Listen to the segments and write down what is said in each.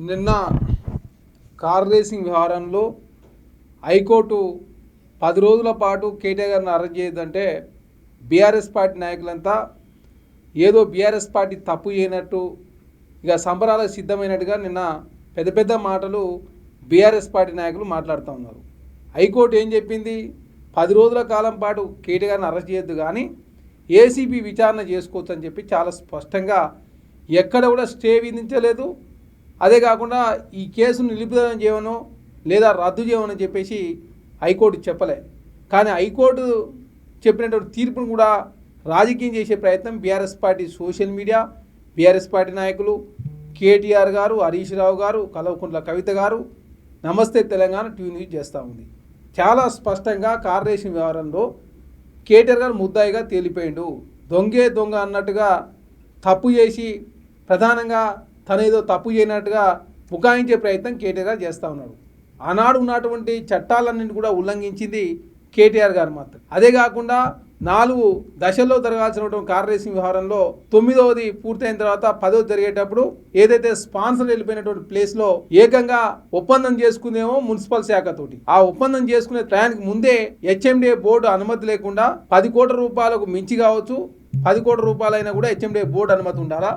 నిన్న car racing వ్యవహారంలో high court 10 రోజుల పాటు కేటీఆర్ గారిని అరెస్ట్ చేయదంటే బీఆర్ఎస్ పార్టీ నాయకులంతా ఏదో బీఆర్ఎస్ పార్టీ తప్పు చేయనట్టు ఇక సంబరాలకు సిద్ధమైనట్టుగా నిన్న పెద్ద పెద్ద మాటలు బీఆర్ఎస్ పార్టీ నాయకులు మాట్లాడుతూ ఉన్నారు. హైకోర్టు ఏం చెప్పింది? 10 రోజుల కాలం పాటు కేటీఆర్ గారిని అరెస్ట్ చేయొద్దు కానీ ఏసీబీ విచారణ చేసుకోవచ్చు అని చెప్పి చాలా స్పష్టంగా ఎక్కడ కూడా స్టే విధించలేదు. అదే కాకుండా ఈ కేసును నిలుపుదల చేయమనో లేదా రద్దు చేయమని చెప్పేసి హైకోర్టు చెప్పలే. కానీ హైకోర్టు చెప్పినటువంటి తీర్పును కూడా రాజకీయం చేసే ప్రయత్నం BRS party social media, BRS party నాయకులు కేటీఆర్ గారు, హరీష్ రావు గారు, కల్వకుంట్ల కవిత గారు, నమస్తే తెలంగాణ టీవీ న్యూస్ చేస్తూ ఉంది. చాలా స్పష్టంగా కార్ రేసింగ్ వ్యవహారంలో కేటీఆర్ గారు ముద్దాయిగా తేలిపోయిండు. దొంగే దొంగ అన్నట్టుగా తప్పు చేసి ప్రధానంగా తనేదో తప్పు చేయనట్టుగా బుకాయించే ప్రయత్నం కేటీఆర్ గారు చేస్తూ ఉన్నాడు. ఆనాడు ఉన్నటువంటి చట్టాలన్నింటి కూడా ఉల్లంఘించింది కేటీఆర్ గారు మాత్రం. అదే కాకుండా 4 దశల్లో జరగాల్సినటువంటి కార్ రేసింగ్ వ్యవహారంలో 9వది పూర్తయిన తర్వాత 10వది జరిగేటప్పుడు ఏదైతే స్పాన్సర్ వెళ్ళిపోయినటువంటి ప్లేస్లో ఏకంగా ఒప్పందం చేసుకుందేమో మున్సిపల్ శాఖతోటి. ఆ ఒప్పందం చేసుకునే టయానికి ముందే హెచ్ఎండిఏ బోర్డు అనుమతి లేకుండా 10 కోట్ల రూపాయలకు మించి కావచ్చు, 10 కోట్ల రూపాయలైనా కూడా హెచ్ఎండిఏ బోర్డు అనుమతి ఉండాలా.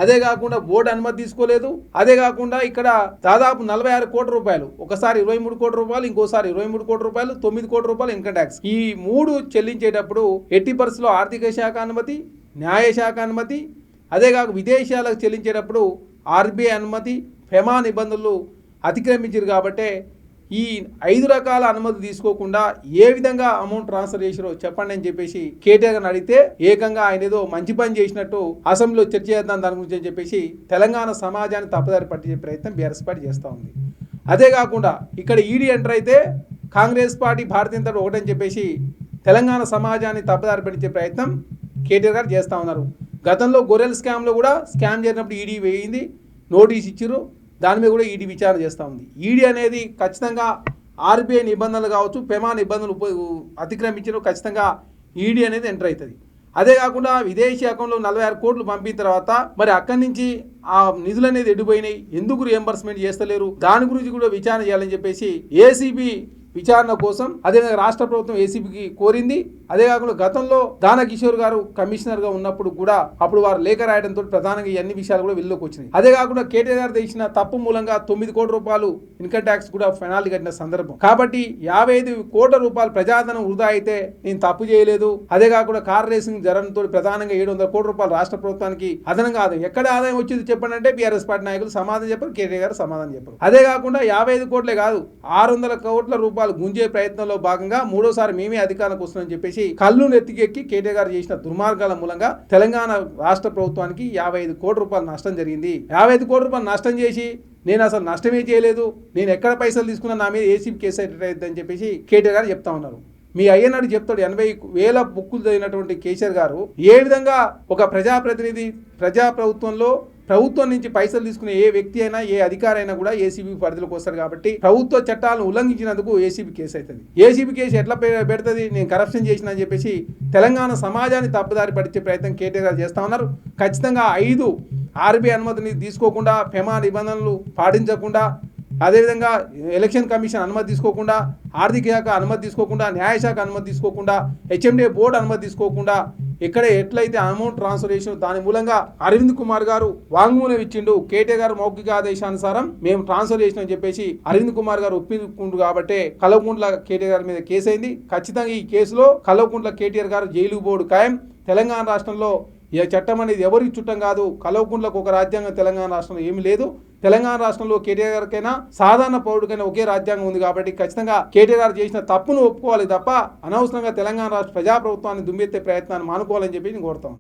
అదే కాకుండా బోర్డు అనుమతి తీసుకోలేదు. అదే కాకుండా ఇక్కడ దాదాపు 46 కోట్ల రూపాయలు, ఒకసారి 23 కోట్ల రూపాయలు, ఇంకోసారి 23 కోట్ల రూపాయలు, 9 కోట్ల రూపాయలు ఇన్కమ్ ట్యాక్స్. ఈ 3 చెల్లించేటప్పుడు ఎట్టి పరిస్థితుల్లో ఆర్థిక శాఖ అనుమతి, న్యాయ శాఖ అనుమతి, అదే కాక విదేశాలకు చెల్లించేటప్పుడు ఆర్బీఐ అనుమతి, ఫెమా నిబంధనలు అతిక్రమించారు. కాబట్టే ఈ 5 రకాల అనుమతి తీసుకోకుండా ఏ విధంగా అమౌంట్ ట్రాన్స్ఫర్ చేసారో చెప్పండి అని చెప్పేసి కేటీఆర్ గారిని అడిగితే ఏకంగా ఆయన ఏదో మంచి పని చేసినట్టు అసెంబ్లీలో చర్చ చేద్దాం దాని గురించి అని చెప్పేసి తెలంగాణ సమాజాన్ని తప్పుదారి పట్టించే ప్రయత్నం బీఆర్ఎస్ పార్టీ చేస్తూ ఉంది. అదే కాకుండా ఇక్కడ ఈడీ ఎంటర్ అయితే కాంగ్రెస్ పార్టీ భారతీయ జనతా పార్టీ ఒకటని చెప్పేసి తెలంగాణ సమాజాన్ని తప్పుదారి పట్టించే ప్రయత్నం కేటీఆర్ గారు చేస్తూ ఉన్నారు. గతంలో గొర్రెల స్కామ్లో కూడా స్కామ్ జరిగినప్పుడు ఈడీ వేయింది, నోటీస్ ఇచ్చారు, దాని మీద కూడా ఈడీ విచారణ చేస్తూ ఉంది. ఈడీ అనేది ఖచ్చితంగా ఆర్బీఐ నిబంధనలు కావచ్చు, ఫెమా నిబంధనలు అతిక్రమించిన ఖచ్చితంగా ఈడీ అనేది ఎంటర్ అవుతుంది. అదే కాకుండా విదేశీ అకౌంట్లో 46 కోట్లు పంపిన తర్వాత మరి అక్కడి నుంచి ఆ నిధులు అనేది ఎడిపోయినాయి, ఎందుకు రియంబర్స్మెంట్ చేస్తలేరు, దాని గురించి కూడా విచారణ చేయాలని చెప్పేసి ఏసీబీ విచారణ కోసం అదేవిధంగా రాష్ట్ర ప్రభుత్వం ఏసీబీకి కోరింది. అదే కాకుండా గతంలో దానకిషోర్ గారు కమిషనర్గా ఉన్నప్పుడు కూడా అప్పుడు వారు లేఖ రాయడంతో ప్రధానంగా ఈ అన్ని విషయాలు కూడా వెలుగులోకి వచ్చినాయి. అదే కాకుండా కేటీఆర్ గారు తెచ్చిన తప్పు మూలంగా 9 కోట్ల రూపాయలు ఇన్కమ్ ట్యాక్స్ కూడా పెనాల్టీ కట్టిన సందర్భం. కాబట్టి 55 కోట్ల రూపాయలు ప్రజాధనం వృధా అయితే నేను తప్పు చేయలేదు. అదే కాకుండా కార్ రేసింగ్ జరగడంతో ప్రధానంగా 700 కోట్ల రూపాయలు రాష్ట్ర ప్రభుత్వానికి అదనంగా ఆదాయం. ఎక్కడ ఆదాయం వచ్చింది చెప్పండి అంటే బీఆర్ఎస్ పార్టీ నాయకులు సమాధానం చెప్పారు, కేటీఆర్ గారు సమాధానం చెప్పారు. అదే కాకుండా 55 కోట్లే కాదు 600 కోట్ల రూపాయలు గుంజే ప్రయత్నంలో భాగంగా 3వసారి మేమే అధికారానికి వస్తున్నామని చెప్పేసి కళ్ళు నెత్తికెక్కి కేటీఆర్ గారు చేసిన దుర్మార్గాల మూలంగా తెలంగాణ రాష్ట్ర ప్రభుత్వానికి 55 కోట్ల రూపాయలు నష్టం జరిగింది. 55 కోట్ల రూపాయలు నష్టం చేసి నేను అసలు నష్టమే చేయలేదు, నేను ఎక్కడ పైసలు తీసుకున్నా నా మీద ఏసీబీ కేసు అవుతుందని చెప్పేసి కేటీఆర్ గారు చెప్తా ఉన్నారు. మీ అయ్యన్నాడు చెప్తాడు 80,000 బుక్కులు చదివినటువంటి కేసీఆర్ గారు ఏ విధంగా ఒక ప్రజాప్రతినిధి ప్రభుత్వంలో ప్రభుత్వం నుంచి పైసలు తీసుకునే ఏ వ్యక్తి అయినా ఏ అధికారి అయినా కూడా ఏసీబీ పరిధిలోకి వస్తారు. కాబట్టి ప్రభుత్వ చట్టాలను ఉల్లంఘించినందుకు ఏసీబీ కేసు అవుతుంది. ఏసీబీ కేసు ఎట్లా పెడుతుంది? నేను కరప్షన్ చేసిన అని చెప్పేసి తెలంగాణ సమాజాన్ని తప్పుదారి పట్టించే ప్రయత్నం కేటీఆర్ గారు చేస్తూ ఉన్నారు. ఖచ్చితంగా 5 ఆర్బీఐ అనుమతిని తీసుకోకుండా, ఫెమా నిబంధనలు పాటించకుండా, అదేవిధంగా ఎలక్షన్ కమిషన్ అనుమతి తీసుకోకుండా, ఆర్థిక శాఖ అనుమతి తీసుకోకుండా, న్యాయశాఖ అనుమతి తీసుకోకుండా, హెచ్ఎండిఏ బోర్డు అనుమతి తీసుకోకుండా ఇక్కడ ఎట్లయితే అమౌంట్ ట్రాన్స్ఫర్ చేసిన దాని మూలంగా అరవింద్ కుమార్ గారు వాంగ్మూలం ఇచ్చిండు. కేటీఆర్ గారు మౌఖిక ఆదేశానుసారం మేము ట్రాన్స్ఫర్ చేసినామని చెప్పేసి అరవింద్ కుమార్ గారు ఒప్పుకుంటు కాబట్టి కల్వకుంట్ల కేటీఆర్ గారి మీద కేసు అయింది. ఖచ్చితంగా ఈ కేసులో కల్వకుంట్ల కేటీఆర్ గారు జైలు బోర్డు ఖాయం. తెలంగాణ రాష్ట్రంలో ఈ చట్టం అనేది ఎవరికి చుట్టం కాదు. కల్వకుంట్లకు ఒక రాజ్యాంగం తెలంగాణ రాష్ట్రంలో ఏమీ లేదు. తెలంగాణ రాష్ట్రంలో కేటీఆర్ గారికైనా సాధారణ పౌరుడికైనా ఒకే రాజ్యాంగం ఉంది. కాబట్టి ఖచ్చితంగా కేటీఆర్ గారు చేసిన తప్పును ఒప్పుకోవాలి తప్ప అనవసరంగా తెలంగాణ రాష్ట్ర ప్రజాప్రభుత్వాన్ని దుమ్మెత్తే ప్రయత్నాన్ని మానుకోవాలని చెప్పి నేను కోరుతాను.